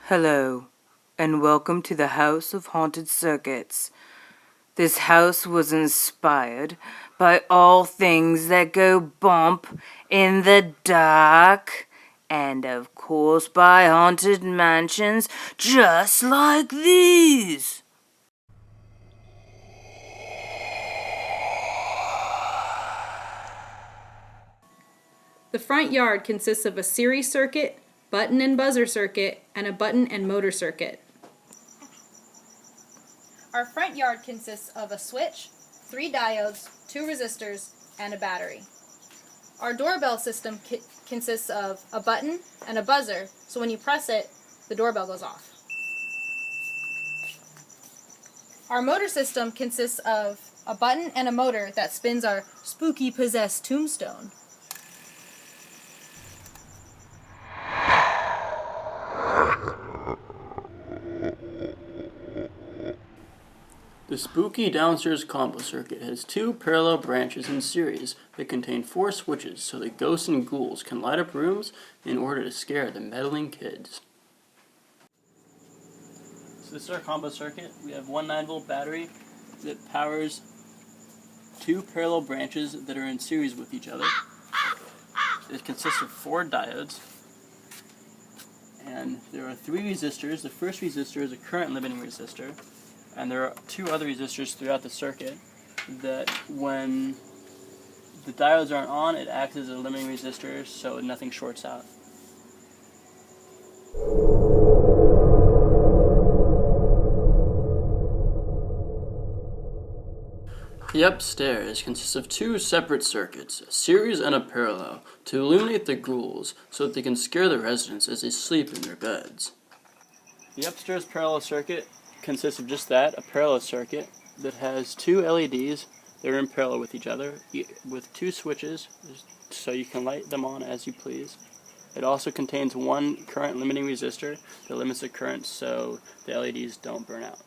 Hello, and welcome to the House of Haunted Circuits. This house was inspired by all things that go bump in the dark, and of course by haunted mansions just like these. The front yard consists of a series circuit, button and buzzer circuit, and a button and motor circuit. Our front yard consists of a switch, 3 diodes, 2 resistors, and a battery. Our doorbell system consists of a button and a buzzer, so when you press it, the doorbell goes off. Our motor system consists of a button and a motor that spins our spooky possessed tombstone. The spooky downstairs combo circuit has 2 parallel branches in series that contain 4 switches so that ghosts and ghouls can light up rooms in order to scare the meddling kids. So this is our combo circuit. We have one 9-volt battery that powers 2 parallel branches that are in series with each other. It consists of 4 diodes, and there are 3 resistors. The first resistor is a current limiting resistor, and there are 2 other resistors throughout the circuit that when the diodes aren't on, it acts as a limiting resistor so nothing shorts out. The upstairs consists of 2 separate circuits, a series and a parallel, to illuminate the ghouls so that they can scare the residents as they sleep in their beds. The upstairs parallel circuit consists of just that, a parallel circuit that has 2 LEDs that are in parallel with each other, with 2 switches so you can light them on as you please. It also contains 1 current limiting resistor that limits the current so the LEDs don't burn out.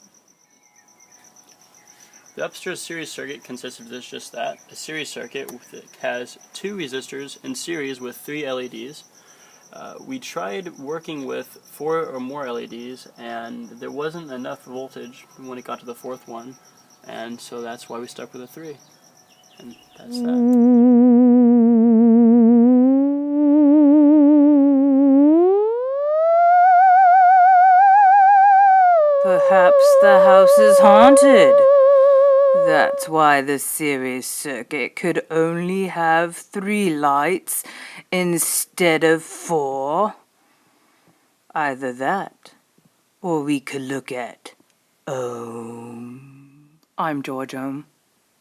The upstairs series circuit consists of just that, a series circuit that has 2 resistors in series with 3 LEDs. We tried working with 4 or more LEDs, and there wasn't enough voltage when it got to the 4th one, and so that's why we stuck with a 3. And that's that. Perhaps the house is haunted. That's why the series circuit could only have 3 lights instead of 4. Either that, or we could look at Ohm. I'm George Ohm,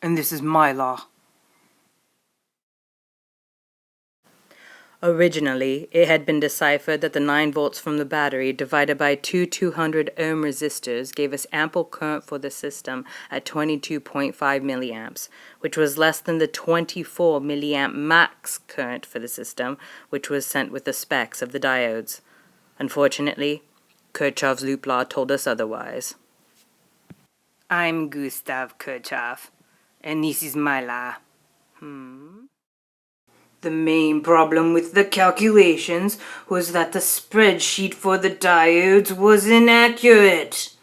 and this is my law. Originally, it had been deciphered that the 9 volts from the battery divided by 2 200 ohm resistors gave us ample current for the system at 22.5 milliamps, which was less than the 24 milliamp max current for the system, which was sent with the specs of the diodes. Unfortunately, Kirchhoff's loop law told us otherwise. I'm Gustav Kirchhoff, and this is my law. The main problem with the calculations was that the spreadsheet for the diodes was inaccurate.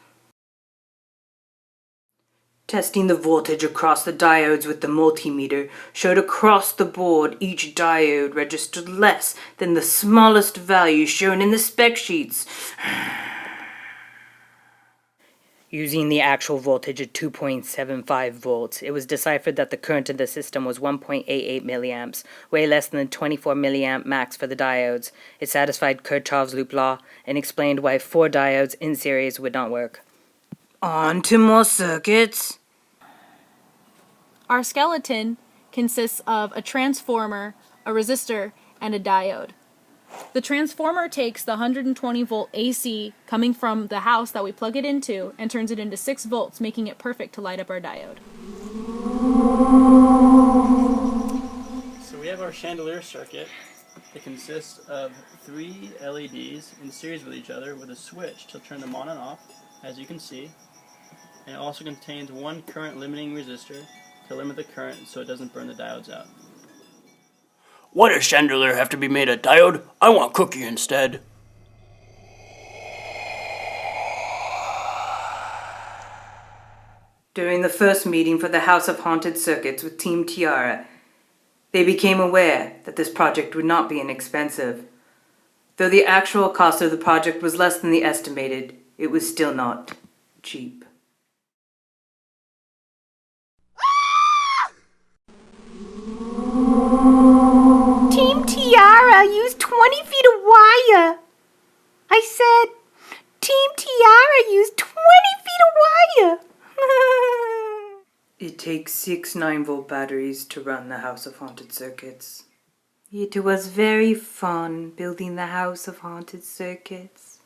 Testing the voltage across the diodes with the multimeter showed across the board each diode registered less than the smallest value shown in the spec sheets. Using the actual voltage of 2.75 volts, it was deciphered that the current in the system was 1.88 milliamps, way less than the 24 milliamp max for the diodes. It satisfied Kirchhoff's loop law and explained why 4 diodes in series would not work. On to more circuits. Our skeleton consists of a transformer, a resistor, and a diode. The transformer takes the 120 volt AC coming from the house that we plug it into and turns it into 6 volts, making it perfect to light up our diode. So we have our chandelier circuit that consists of 3 LEDs in series with each other with a switch to turn them on and off, as you can see. And it also contains 1 current limiting resistor to limit the current so it doesn't burn the diodes out. Why does chandelier have to be made of diode? I want cookie instead. During the first meeting for the House of Haunted Circuits with Team Tiara, they became aware that this project would not be inexpensive. Though the actual cost of the project was less than the estimated, it was still not cheap. Team Tiara used 20 feet of wire. I said, Team Tiara used 20 feet of wire. It takes 6 9-volt batteries to run the House of Haunted Circuits. It was very fun building the House of Haunted Circuits.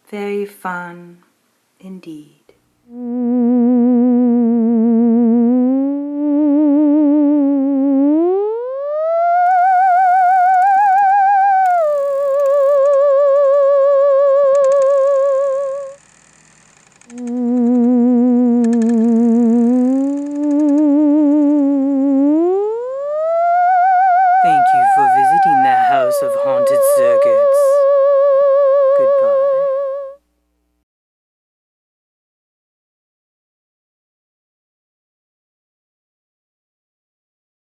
Very fun indeed. Thank you for visiting the House of Haunted Circuits.